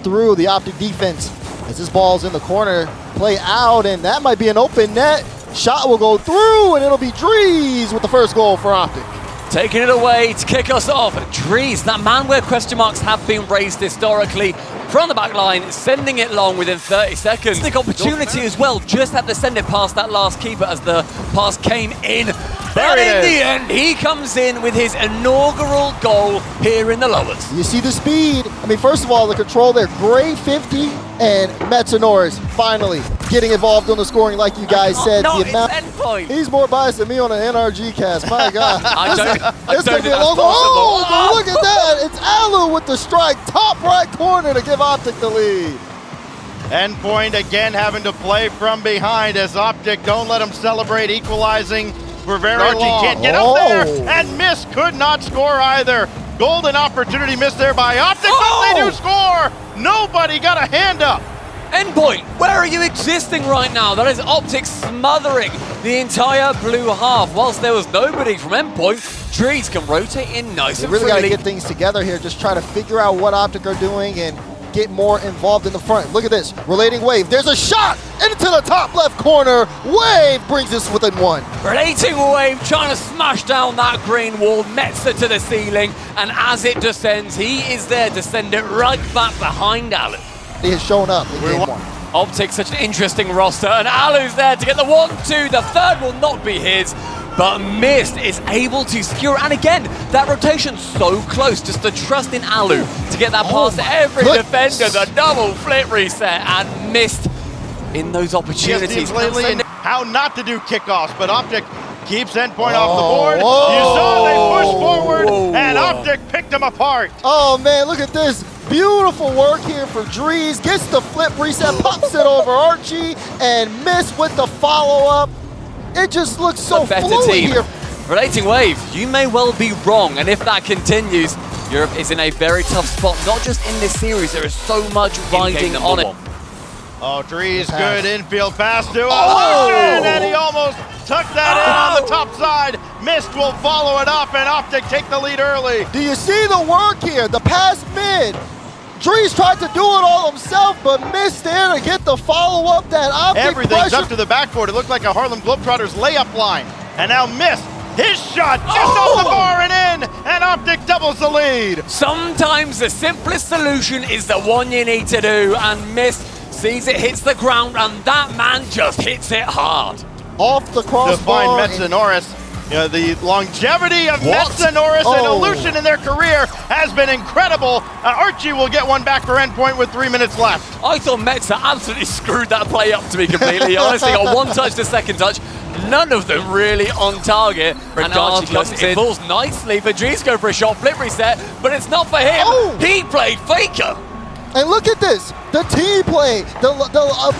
through the OpTic defense as this ball's in the corner, play out, and that might be an open net. Shot will go through, and it'll be Drees with the first goal for OpTic. Taking it away to kick us off. Drees, that man where question marks have been raised historically, from the back line, sending it long within 30 seconds. The opportunity as well, just had to send it past that last keeper as the pass came in. But in the end, he comes in with his inaugural goal here in the lowers. You see the speed. I mean, first of all, the control there, great 50, and Metanoris finally getting involved on the scoring like you guys said. No, it's Endpoint. He's more biased than me on an NRG cast, my God. I don't think that's possible. Oh, look at that. It's Alu with the strike, top right corner to give OpTic the lead. Endpoint again having to play from behind as OpTic don't let him celebrate, equalizing for very long. Can't get up there, and Miss could not score either. Golden opportunity missed there by OpTic, but they do score. Nobody got a hand up. Endpoint, where are you existing right now? That is OpTic smothering the entire blue half. Whilst there was nobody from Endpoint, Drees can rotate in nice and really freely. Got to get things together here, just try to figure out what OpTic are doing and get more involved in the front. Look at this, relating wave. There's a shot into the top left corner. Wave brings us within one. Relating wave, trying to smash down that green wall. Metza to the ceiling, and as it descends, he is there to send it right back behind Alu. He has shown up in game one. OpTic, such an interesting roster, and Alu's there to get the 1-2. The third will not be his, but Mist is able to secure. And again, that rotation so close, just the trust in Alu to get that past every defender. The double flip reset, and Mist in those opportunities. How not to do kickoffs, but OpTic keeps Endpoint off the board. You saw they pushed forward, and OpTic picked them apart. Oh man, look at this. Beautiful work here for Drees. Gets the flip reset, pops it over Archie, and Miss with the follow-up. It just looks so fluid here. Relating wave, you may well be wrong, and if that continues, Europe is in a very tough spot, not just in this series, there is so much riding on it. Oh, Drees, good infield pass to Illusion, and he almost tucked that in on the top side. Mist will follow it up, and OpTic take the lead early. Do you see the work here? The pass mid. Drees tried to do it all himself, but missed there to get the follow-up that OpTic Everything's up to the backboard. It looked like a Harlem Globetrotters layup line. And now Mist, his shot just off the bar and in, and OpTic doubles the lead. Sometimes the simplest solution is the one you need to do, and Mist sees it hits the ground, and that man just hits it hard. Off the crossbar. To find Metanoris. You know, the longevity of Metanoris and Illusion in their career has been incredible. Archie will get one back for Endpoint with 3 minutes left. I thought Metza absolutely screwed that play up, to be completely honest. He got one touch to second touch, none of them really on target. And Archie comes in. It falls nicely for Drees, go for a shot, flip reset, but it's not for him. He played Faker. And look at this, the team play, the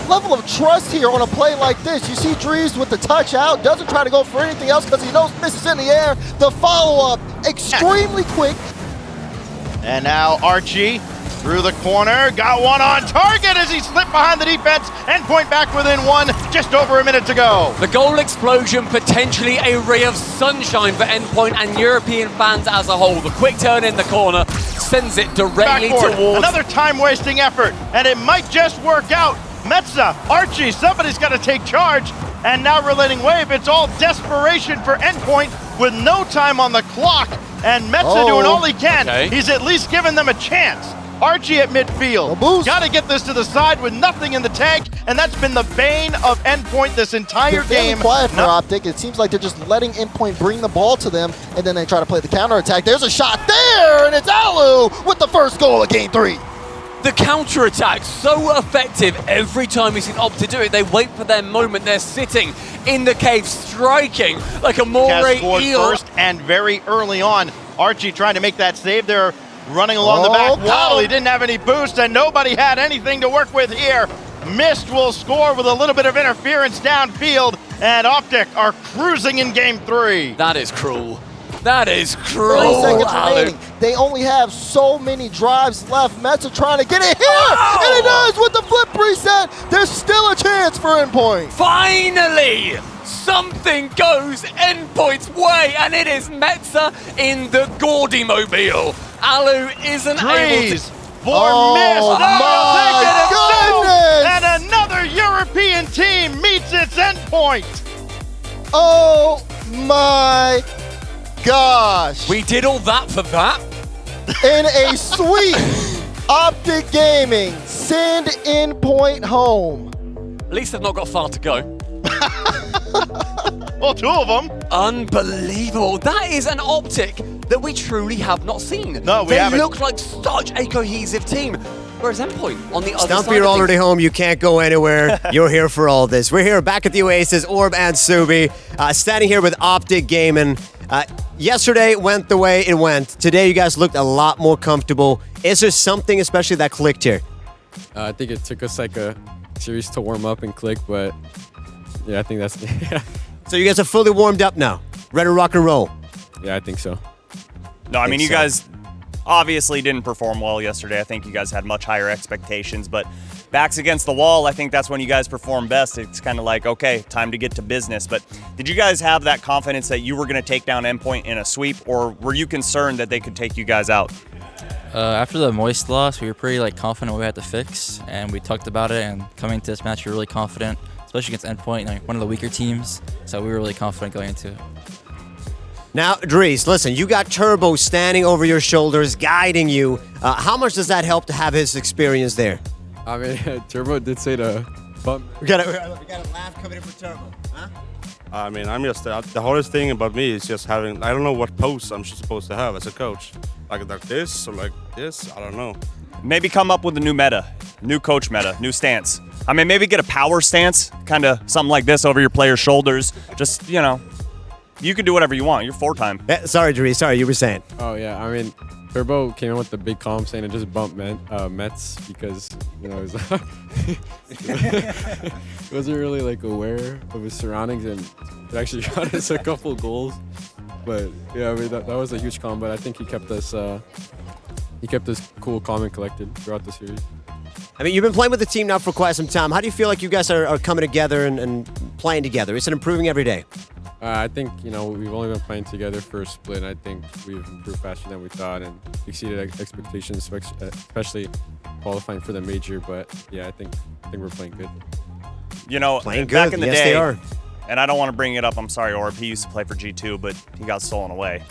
level of trust here on a play like this. You see Drees with the touch out, doesn't try to go for anything else because he knows Miss is in the air. The follow-up, extremely quick. And now Archie through the corner, got one on target as he slipped behind the defense. Endpoint back within one, just over a minute to go. The goal explosion, potentially a ray of sunshine for Endpoint and European fans as a whole. The quick turn in the corner sends it directly towards... Another time-wasting effort, and it might just work out. Metza, Archie, somebody's got to take charge. And now relating wave, it's all desperation for Endpoint with no time on the clock. And Metza doing all he can. He's at least given them a chance. Archie at midfield. Got to get this to the side with nothing in the tank, and that's been the bane of Endpoint this entire game. Quiet for OpTic. It seems like they're just letting Endpoint bring the ball to them, and then they try to play the counterattack. There's a shot there, and it's Alu with the first goal of game 3. The counterattack, so effective every time we've seen OpTic do it. They wait for their moment. They're sitting in the cave, striking like a moray eel. First and very early on. Archie trying to make that save there. Running along the back wall, he didn't have any boost, and nobody had anything to work with here. Mist will score with a little bit of interference downfield, and OpTic are cruising in game 3. That is cruel. That is cruel. 30 seconds remaining. They only have so many drives left. Metza trying to get it here, and he does with the flip reset. There's still a chance for Endpoint. Finally! Something goes Endpoint's way, and it is Metza in the Gaudy mobile. Alu isn't able to... missed. My goodness! And another European team meets its endpoint. Oh my gosh. We did all that for that? In a sweep, OpTic Gaming send Endpoint home. At least they've not got far to go. Well, 2 of them. Unbelievable. That is an OpTic that we truly have not seen. No, we they haven't. They look like such a cohesive team. Whereas Endpoint on the other Stumpy, side you're of already things. home. You can't go anywhere. You're here for all this. We're here back at the Oasis, Orb and Subi, standing here with OpTic Gaming. Yesterday went the way it went. Today you guys looked a lot more comfortable. Is there something especially that clicked here? I think it took us like a series to warm up and click, but yeah, I think that's So you guys are fully warmed up now, ready to rock and roll. yeah, I think so. No, I mean, Think you so. guys obviously didn't perform well yesterday. I think you guys had much higher expectations, but backs against the wall, I think that's when you guys perform best. It's kind of like, okay, time to get to business. But did you guys have that confidence that you were going to take down Endpoint in a sweep, or were you concerned that they could take you guys out? After the Moist loss, we were pretty confident what we had to fix, and we talked about it. And coming to this match, we were really confident, especially against Endpoint, one of the weaker teams. So we were really confident going into it. Now, Dries, listen, you got Turbo standing over your shoulders, guiding you. How much does that help to have his experience there? I mean, Turbo did say to bump. We got a laugh coming in for Turbo. Huh? I mean, I'm just the hardest thing about me is just having. I don't know what pose I'm supposed to have as a coach, like this or like this. I don't know. Maybe come up with a new meta, new coach meta, new stance. I mean, maybe get a power stance, kind of something like this over your players' shoulders. Just, you know, you can do whatever you want. You're 4-time. Sorry, Dries. Sorry, you were saying. Oh yeah, I mean, Turbo came in with the big calm saying to just bump Mets because it was he wasn't really aware of his surroundings, and it actually got us a couple goals. But yeah, I mean that was a huge calm. But I think he kept us cool, calm, and collected throughout the series. I mean, you've been playing with the team now for quite some time. How do you feel like you guys are coming together and playing together? Is it improving every day? I think, we've only been playing together for a split, and I think we've improved faster than we thought and exceeded expectations, especially qualifying for the major. But yeah, I think we're playing good. You know, Playing back good. in the Yes, day, they are. and I don't want to bring it up. I'm sorry, Orb. He used to play for G2, but he got stolen away.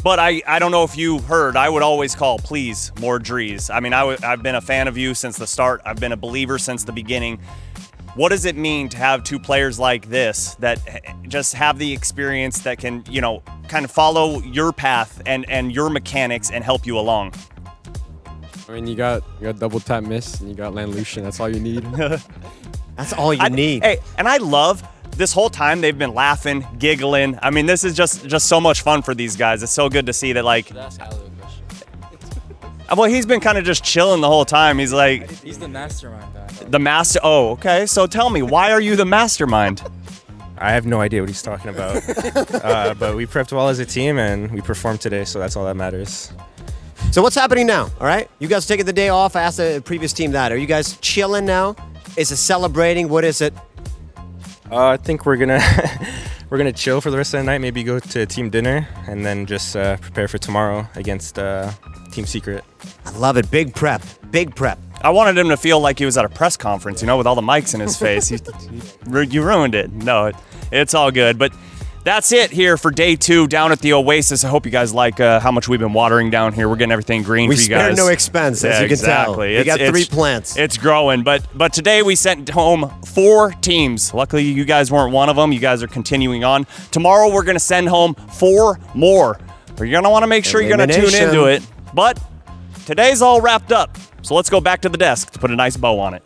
But I don't know if you heard, I would always call, please, more Dries. I mean, I've been a fan of you since the start. I've been a believer since the beginning. What does it mean to have 2 players like this that just have the experience that can, kind of follow your path and your mechanics and help you along? I mean, you got double tap miss and you got land Lucian. That's all you need. That's all you need. Hey, and I love this whole time they've been laughing, giggling. I mean, this is just so much fun for these guys. It's so good to see that, That's Halo a question. well, he's been kind of just chilling the whole time. He's like He's the mastermind. the master. Oh, okay. So tell me, why are you the mastermind? I have no idea what he's talking about. But we prepped well as a team and we performed today, so that's all that matters. So what's happening now, all right? You guys taking the day off. I asked the previous team that. Are you guys chilling now? Is it celebrating? What is it? I think we're gonna chill for the rest of the night, maybe go to team dinner, and then just prepare for tomorrow against Team Secret. I love it. Big prep. Big prep. I wanted him to feel like he was at a press conference, with all the mics in his face. You ruined it. No, it's all good. But that's it here for day 2 down at the Oasis. I hope you guys like how much we've been watering down here. We're getting everything green We for you guys. spare no expense, as you can tell. exactly. We got 3 plants. It's growing, but today we sent home 4 teams. Luckily, you guys weren't one of them. You guys are continuing on. Tomorrow, we're going to send home 4 more. You're going to want to make sure you're going to tune Elimination. into it. But today's all wrapped up, so let's go back to the desk to put a nice bow on it.